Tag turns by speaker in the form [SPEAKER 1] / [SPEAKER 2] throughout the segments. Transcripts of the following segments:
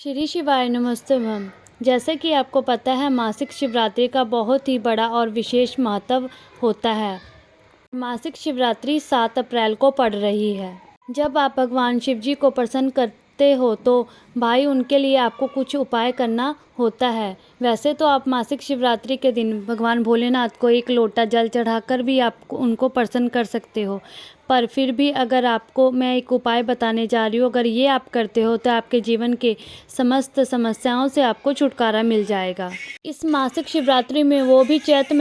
[SPEAKER 1] श्री शिवाय नमस्ते मैम। जैसे कि आपको पता है मासिक शिवरात्रि का बहुत ही बड़ा और विशेष महत्व होता है। मासिक शिवरात्रि 7 अप्रैल को पड़ रही है। जब आप भगवान शिव जी को प्रसन्न करते हो तो भाई उनके लिए आपको कुछ उपाय करना होता है। वैसे तो आप मासिक शिवरात्रि के दिन भगवान भोलेनाथ को एक लोटा जल चढ़ाकर भी आप उनको प्रसन्न कर सकते हो, पर फिर भी अगर आपको मैं एक उपाय बताने जा रही हूँ, अगर ये आप करते हो तो आपके जीवन के समस्त समस्याओं से आपको छुटकारा मिल जाएगा। इस मासिक शिवरात्रि में वो भी चैत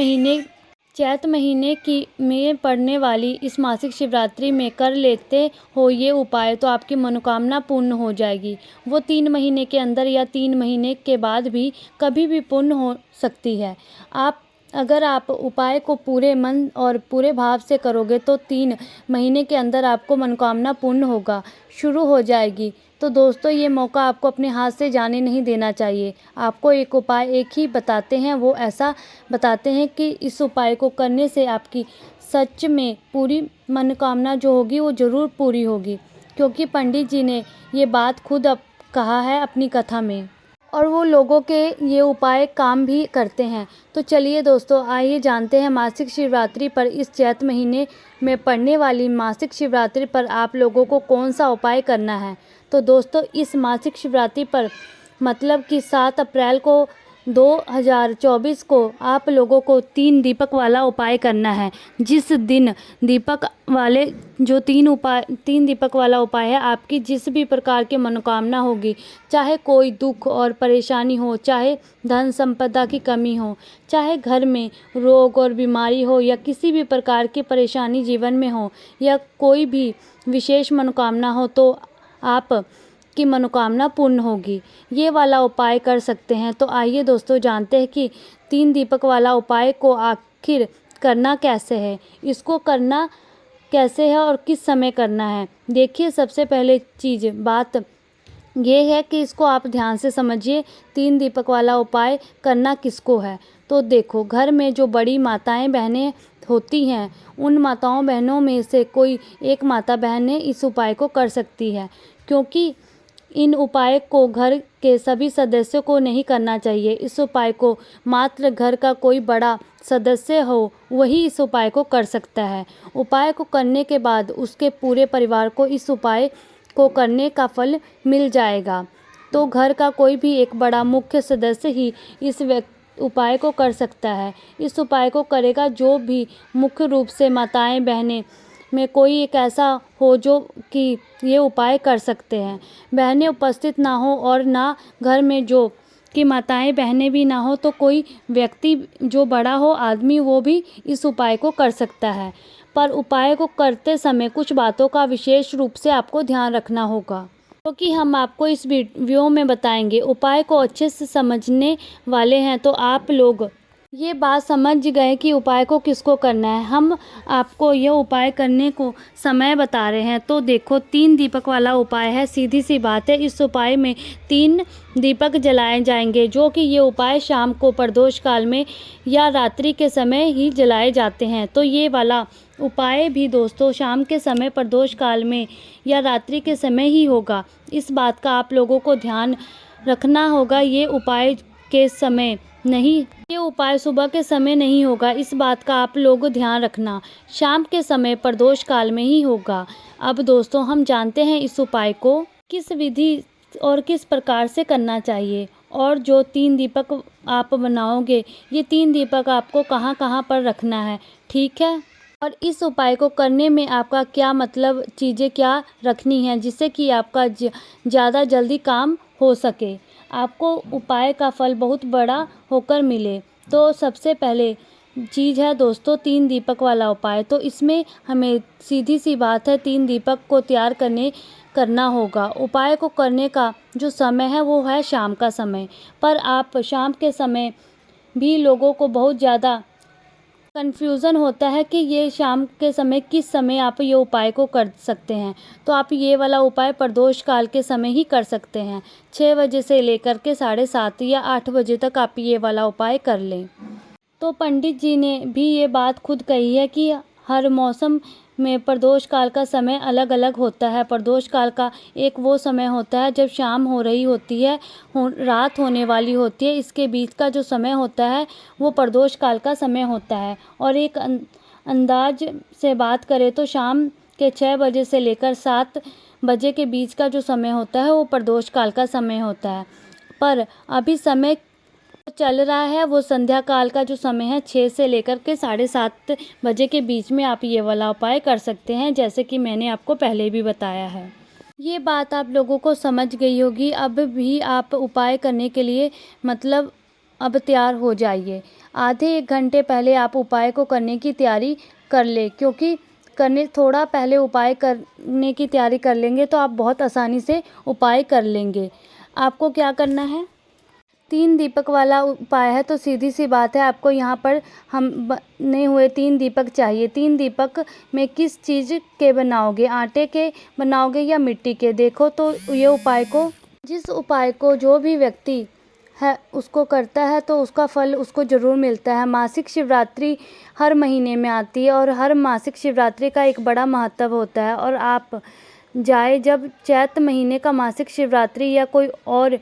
[SPEAKER 1] महीने की में पड़ने वाली इस मासिक शिवरात्रि में कर लेते हो ये उपाय तो आपकी मनोकामना पूर्ण हो जाएगी। वो 3 महीने के अंदर या 3 महीने के बाद भी कभी भी पूर्ण हो सकती है। अगर आप उपाय को पूरे मन और पूरे भाव से करोगे तो 3 महीने के अंदर आपको मनोकामना पूर्ण होगा शुरू हो जाएगी। तो दोस्तों, ये मौका आपको अपने हाथ से जाने नहीं देना चाहिए। आपको एक उपाय एक ही बताते हैं, वो ऐसा बताते हैं कि इस उपाय को करने से आपकी सच में पूरी मनोकामना जो होगी वो ज़रूर पूरी होगी, क्योंकि पंडित जी ने ये बात खुद कहा है अपनी कथा में, और वो लोगों के ये उपाय काम भी करते हैं। तो चलिए दोस्तों, आइए जानते हैं मासिक शिवरात्रि पर, इस चैत महीने में पड़ने वाली मासिक शिवरात्रि पर आप लोगों को कौन सा उपाय करना है। तो दोस्तों, इस मासिक शिवरात्रि पर मतलब कि 7 अप्रैल को 2024 को आप लोगों को 3 दीपक वाला उपाय करना है। जिस दिन दीपक वाले जो 3 दीपक वाला उपाय है, आपकी जिस भी प्रकार की मनोकामना होगी, चाहे कोई दुख और परेशानी हो, चाहे धन संपदा की कमी हो, चाहे घर में रोग और बीमारी हो, या किसी भी प्रकार की परेशानी जीवन में हो, या कोई भी विशेष मनोकामना हो, तो आप की मनोकामना पूर्ण होगी। ये वाला उपाय कर सकते हैं। तो आइए दोस्तों, जानते हैं कि 3 दीपक वाला उपाय को आखिर करना कैसे है, इसको करना कैसे है और किस समय करना है। देखिए, सबसे पहले बात ये है कि इसको आप ध्यान से समझिए। 3 दीपक वाला उपाय करना किसको है, तो देखो, घर में जो बड़ी माताएं बहनें होती हैं, उन माताओं बहनों में से कोई एक माता बहनें इस उपाय को कर सकती है, क्योंकि इन उपाय को घर के सभी सदस्यों को नहीं करना चाहिए। इस उपाय को मात्र घर का कोई बड़ा सदस्य हो वही इस उपाय को कर सकता है। उपाय को करने के बाद उसके पूरे परिवार को इस उपाय को करने का फल मिल जाएगा। तो घर का कोई भी एक बड़ा मुख्य सदस्य ही इस उपाय को कर सकता है। इस उपाय को करेगा जो भी मुख्य रूप से माताएं बहनें में कोई एक ऐसा हो जो कि ये उपाय कर सकते हैं। बहनें उपस्थित ना हो और ना घर में जो कि माताएं बहनें भी ना हो, तो कोई व्यक्ति जो बड़ा हो आदमी, वो भी इस उपाय को कर सकता है। पर उपाय को करते समय कुछ बातों का विशेष रूप से आपको ध्यान रखना होगा, क्योंकि हम आपको इस वीडियो में बताएंगे। उपाय को अच्छे से समझने वाले हैं तो आप लोग ये बात समझ गए कि उपाय को किसको करना है। हम आपको यह उपाय करने को समय बता रहे हैं। तो देखो, 3 दीपक वाला उपाय है, सीधी सी बात है। इस उपाय में 3 दीपक जलाए जाएंगे, जो कि ये उपाय शाम को प्रदोष काल में या रात्रि के समय ही जलाए जाते हैं। तो ये वाला उपाय भी दोस्तों शाम के समय, प्रदोष काल में या रात्रि के समय ही होगा। इस बात का आप लोगों को ध्यान रखना होगा। ये उपाय सुबह के समय नहीं होगा, इस बात का आप लोग ध्यान रखना। शाम के समय प्रदोष काल में ही होगा। अब दोस्तों, हम जानते हैं इस उपाय को किस विधि और किस प्रकार से करना चाहिए, और जो 3 दीपक आप बनाओगे, ये 3 दीपक आपको कहाँ कहाँ पर रखना है, ठीक है। और इस उपाय को करने में आपका क्या मतलब चीज़ें क्या रखनी है, जिससे कि आपका ज़्यादा जल्दी काम हो सके, आपको उपाय का फल बहुत बड़ा होकर मिले। तो सबसे पहले चीज़ है दोस्तों 3 दीपक वाला उपाय। तो इसमें हमें सीधी सी बात है, 3 दीपक को तैयार करना होगा। उपाय को करने का जो समय है वो है शाम का समय, पर आप शाम के समय भी लोगों को बहुत ज़्यादा कन्फ्यूज़न होता है कि ये शाम के समय किस समय आप ये उपाय को कर सकते हैं। तो आप ये वाला उपाय प्रदोष काल के समय ही कर सकते हैं। 6 बजे से लेकर के 7:30 या 8 बजे तक आप ये वाला उपाय कर लें। तो पंडित जी ने भी ये बात खुद कही है कि हर मौसम में प्रदोष काल का समय अलग अलग होता है। प्रदोष काल का एक वो समय होता है जब शाम हो रही होती है, रात होने वाली होती है, इसके बीच का जो समय होता है वो प्रदोष काल का समय होता है। और एक अंदाज से बात करें तो शाम के 6 बजे से लेकर 7 बजे के बीच का जो समय होता है वो प्रदोष काल का समय होता है। पर अभी समय चल रहा है वो संध्या काल का जो समय है 6 से लेकर के 7:30 बजे के बीच में आप ये वाला उपाय कर सकते हैं, जैसे कि मैंने आपको पहले भी बताया है। ये बात आप लोगों को समझ गई होगी। अब भी आप उपाय करने के लिए मतलब अब तैयार हो जाइए। आधे 1 घंटे पहले आप उपाय को करने की तैयारी कर ले, क्योंकि थोड़ा पहले उपाय करने की तैयारी कर लेंगे तो आप बहुत आसानी से उपाय कर लेंगे। आपको क्या करना है, 3 दीपक वाला उपाय है तो सीधी सी बात है, आपको यहाँ पर हम बने हुए 3 दीपक चाहिए। 3 दीपक में किस चीज़ के बनाओगे, आटे के बनाओगे या मिट्टी के? देखो तो ये उपाय को, जिस उपाय को जो भी व्यक्ति है उसको करता है तो उसका फल उसको ज़रूर मिलता है। मासिक शिवरात्रि हर महीने में आती है और हर मासिक शिवरात्रि का एक बड़ा महत्व होता है। और आप जब चैत्र महीने का मासिक शिवरात्रि या कोई और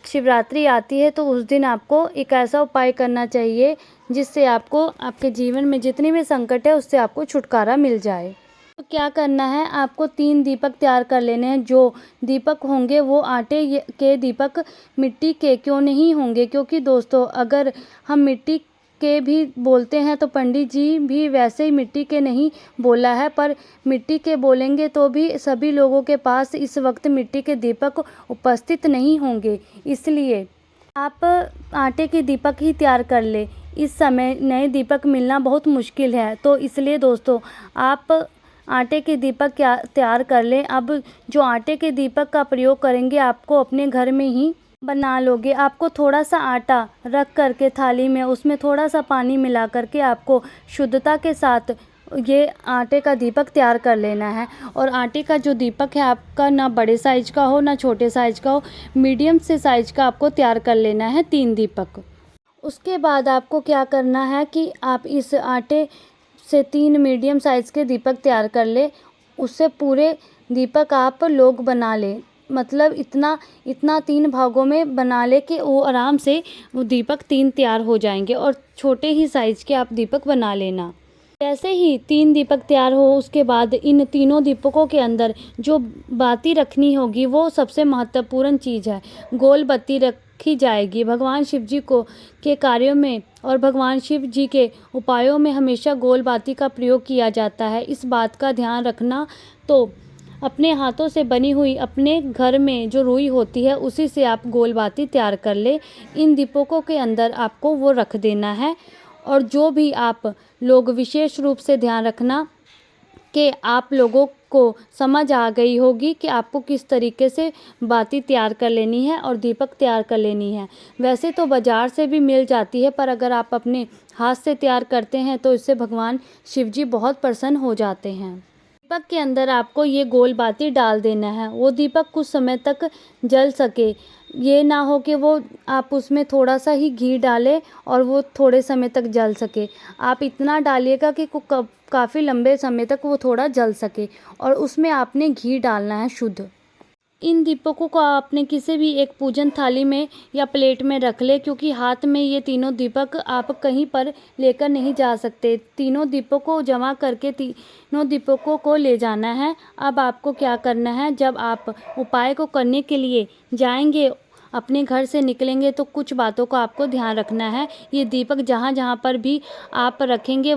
[SPEAKER 1] शिवरात्रि आती है तो उस दिन आपको एक ऐसा उपाय करना चाहिए जिससे आपको आपके जीवन में जितनी भी संकट है उससे आपको छुटकारा मिल जाए। तो क्या करना है, आपको 3 दीपक तैयार कर लेने हैं। जो दीपक होंगे वो आटे के दीपक मिट्टी के क्यों नहीं होंगे, क्योंकि दोस्तों अगर हम मिट्टी के भी बोलते हैं तो पंडित जी भी वैसे ही मिट्टी के नहीं बोला है, पर मिट्टी के बोलेंगे तो भी सभी लोगों के पास इस वक्त मिट्टी के दीपक उपस्थित नहीं होंगे। इसलिए आप आटे के दीपक ही तैयार कर ले। इस समय नए दीपक मिलना बहुत मुश्किल है, तो इसलिए दोस्तों आप आटे के दीपक तैयार कर लें। अब जो आटे के दीपक का प्रयोग करेंगे आपको अपने घर में ही बना लोगे। आपको थोड़ा सा आटा रख करके थाली में उसमें थोड़ा सा पानी मिला करके आपको शुद्धता के साथ ये आटे का दीपक तैयार कर लेना है। और आटे का जो दीपक है आपका ना बड़े साइज का हो ना छोटे साइज का हो, मीडियम से साइज का आपको तैयार कर लेना है 3 दीपक। उसके बाद आपको क्या करना है कि आप इस आटे से 3 मीडियम साइज़ के दीपक तैयार कर ले। उससे पूरे दीपक आप लोग बना लें, मतलब इतना 3 भागों में बना ले कि वो आराम से वो दीपक 3 तैयार हो जाएंगे। और छोटे ही साइज़ के आप दीपक बना लेना। जैसे ही 3 दीपक तैयार हो उसके बाद इन तीनों दीपकों के अंदर जो बाती रखनी होगी वो सबसे महत्वपूर्ण चीज़ है। गोल बत्ती रखी जाएगी। भगवान शिव जी को के कार्यों में और भगवान शिव जी के उपायों में हमेशा गोल बाती का प्रयोग किया जाता है। इस बात का ध्यान रखना। तो अपने हाथों से बनी हुई अपने घर में जो रुई होती है उसी से आप गोल बाती तैयार कर ले। इन दीपकों के अंदर आपको वो रख देना है। और जो भी आप लोग विशेष रूप से ध्यान रखना कि आप लोगों को समझ आ गई होगी कि आपको किस तरीके से बाती तैयार कर लेनी है और दीपक तैयार कर लेनी है। वैसे तो बाज़ार से भी मिल जाती है, पर अगर आप अपने हाथ से तैयार करते हैं तो इससे भगवान शिव जी बहुत प्रसन्न हो जाते हैं। दीपक के अंदर आपको ये गोल बाती डाल देना है। वो दीपक कुछ समय तक जल सके, ये ना हो कि वो आप उसमें थोड़ा सा ही घी डालें और वो थोड़े समय तक जल सके। आप इतना डालिएगा कि काफ़ी लंबे समय तक वो थोड़ा जल सके। और उसमें आपने घी डालना है शुद्ध। इन दीपकों को आपने किसी भी एक पूजन थाली में या प्लेट में रख ले, क्योंकि हाथ में ये तीनों दीपक आप कहीं पर लेकर नहीं जा सकते। तीनों दीपकों को जमा करके तीनों दीपकों को ले जाना है। अब आपको क्या करना है, जब आप उपाय को करने के लिए जाएंगे, अपने घर से निकलेंगे, तो कुछ बातों का आपको ध्यान रखना है। ये दीपक जहाँ जहाँ पर भी आप रखेंगे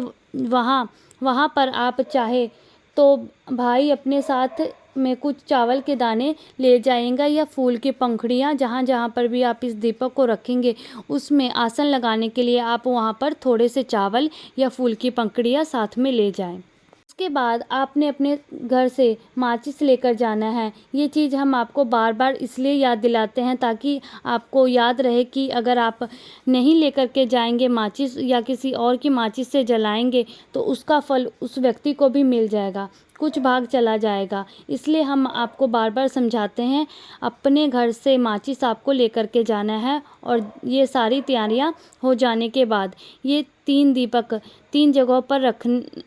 [SPEAKER 1] वहाँ पर आप चाहे तो भाई अपने साथ में कुछ चावल के दाने ले जाएंगे या फूल की पंखुड़ियाँ। जहाँ जहाँ पर भी आप इस दीपक को रखेंगे उसमें आसन लगाने के लिए आप वहाँ पर थोड़े से चावल या फूल की पंखुड़ियाँ साथ में ले जाएं। उसके बाद आपने अपने घर से माचिस लेकर जाना है। ये चीज़ हम आपको बार बार इसलिए याद दिलाते हैं ताकि आपको याद रहे कि अगर आप नहीं लेकर के जाएंगे माचिस या किसी और की माचिस से जलाएंगे तो उसका फल उस व्यक्ति को भी मिल जाएगा, कुछ भाग चला जाएगा। इसलिए हम आपको बार बार समझाते हैं, अपने घर से माचिस आपको लेकर के जाना है। और ये सारी तैयारियां हो जाने के बाद ये 3 दीपक 3 जगहों पर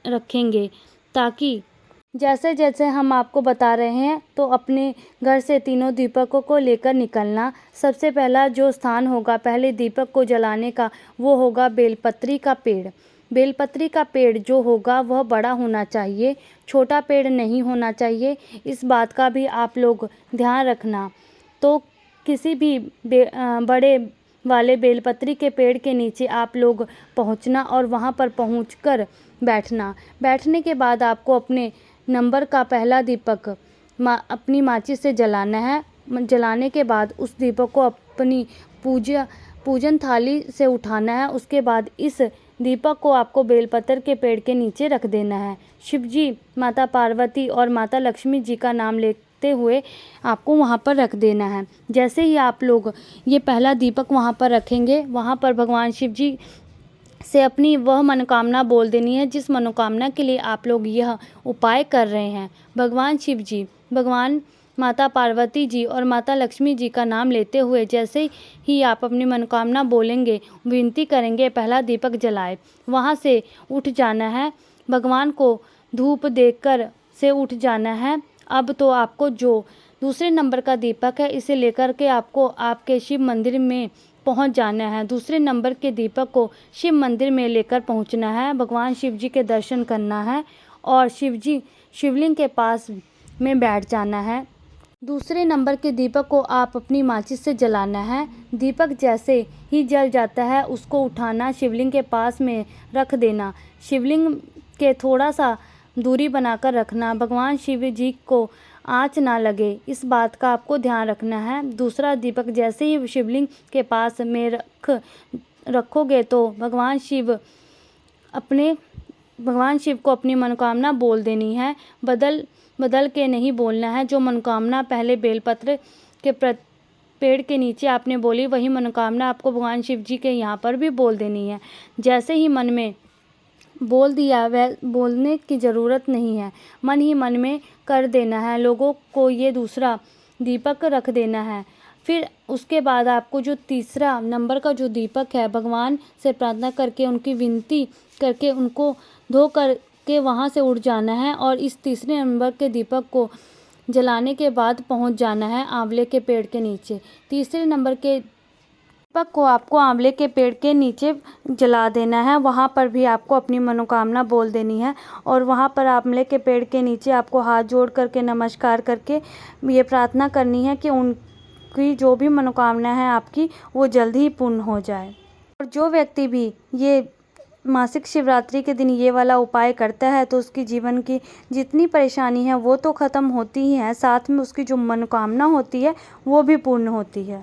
[SPEAKER 1] रखेंगे। ताकि जैसे जैसे हम आपको बता रहे हैं तो अपने घर से तीनों दीपकों को लेकर निकलना। सबसे पहला जो स्थान होगा पहले दीपक को जलाने का वो होगा बेलपत्री का पेड़। बेलपत्री का पेड़ जो होगा वह बड़ा होना चाहिए, छोटा पेड़ नहीं होना चाहिए। इस बात का भी आप लोग ध्यान रखना। तो किसी भी बड़े वाले बेलपत्री के पेड़ के नीचे आप लोग पहुंचना और वहां पर पहुंचकर बैठना। बैठने के बाद आपको अपने नंबर का पहला दीपक अपनी माचिस से जलाना है। जलाने के बाद उस दीपक को अपनी पूजन थाली से उठाना है। उसके बाद इस दीपक को आपको बेलपत्र के पेड़ के नीचे रख देना है। शिव जी, माता पार्वती और माता लक्ष्मी जी का नाम लेते हुए आपको वहाँ पर रख देना है। जैसे ही आप लोग ये पहला दीपक वहाँ पर रखेंगे, वहाँ पर भगवान शिव जी से अपनी वह मनोकामना बोल देनी है जिस मनोकामना के लिए आप लोग यह उपाय कर रहे हैं। भगवान शिव जी, भगवान माता पार्वती जी और माता लक्ष्मी जी का नाम लेते हुए जैसे ही आप अपनी मनोकामना बोलेंगे, विनती करेंगे, पहला दीपक जलाए, वहाँ से उठ जाना है। भगवान को धूप देकर से उठ जाना है। अब तो आपको जो दूसरे नंबर का दीपक है इसे लेकर के आपको आपके शिव मंदिर में पहुंच जाना है। दूसरे नंबर के दीपक को शिव मंदिर में लेकर पहुंचना है। भगवान शिव जी के दर्शन करना है और शिवलिंग के पास में बैठ जाना है। दूसरे नंबर के दीपक को आप अपनी माचिस से जलाना है। दीपक जैसे ही जल जाता है उसको उठाना, शिवलिंग के पास में रख देना। शिवलिंग के थोड़ा सा दूरी बनाकर रखना। भगवान शिव जी को आँच ना लगे, इस बात का आपको ध्यान रखना है। दूसरा दीपक जैसे ही शिवलिंग के पास में रखोगे तो भगवान शिव को अपनी मनोकामना बोल देनी है। बदल के नहीं बोलना है। जो मनोकामना पहले बेलपत्र के पेड़ के नीचे आपने बोली वही मनोकामना आपको भगवान शिव जी के यहाँ पर भी बोल देनी है। जैसे ही मन में बोल दिया, वह बोलने की ज़रूरत नहीं है, मन ही मन में कर देना है। लोगों को ये दूसरा दीपक रख देना है। फिर उसके बाद आपको जो तीसरा नंबर का जो दीपक है भगवान से प्रार्थना करके उनकी विनती करके उनको धो करके वहाँ से उठ जाना है और इस तीसरे नंबर के दीपक को जलाने के बाद पहुँच जाना है आंवले के पेड़ के नीचे। तीसरे नंबर के दीपक को आपको आंवले के पेड़ के नीचे जला देना है। वहाँ पर भी आपको अपनी मनोकामना बोल देनी है और वहाँ पर आंवले के पेड़ के नीचे आपको हाथ जोड़ करके नमस्कार करके ये प्रार्थना करनी है कि उनकी जो भी मनोकामना है आपकी वो जल्द ही पूर्ण हो जाए। और जो व्यक्ति भी ये मासिक शिवरात्रि के दिन ये वाला उपाय करता है तो उसकी जीवन की जितनी परेशानी है वो तो ख़त्म होती ही है, साथ में उसकी जो मनोकामना होती है वो भी पूर्ण होती है।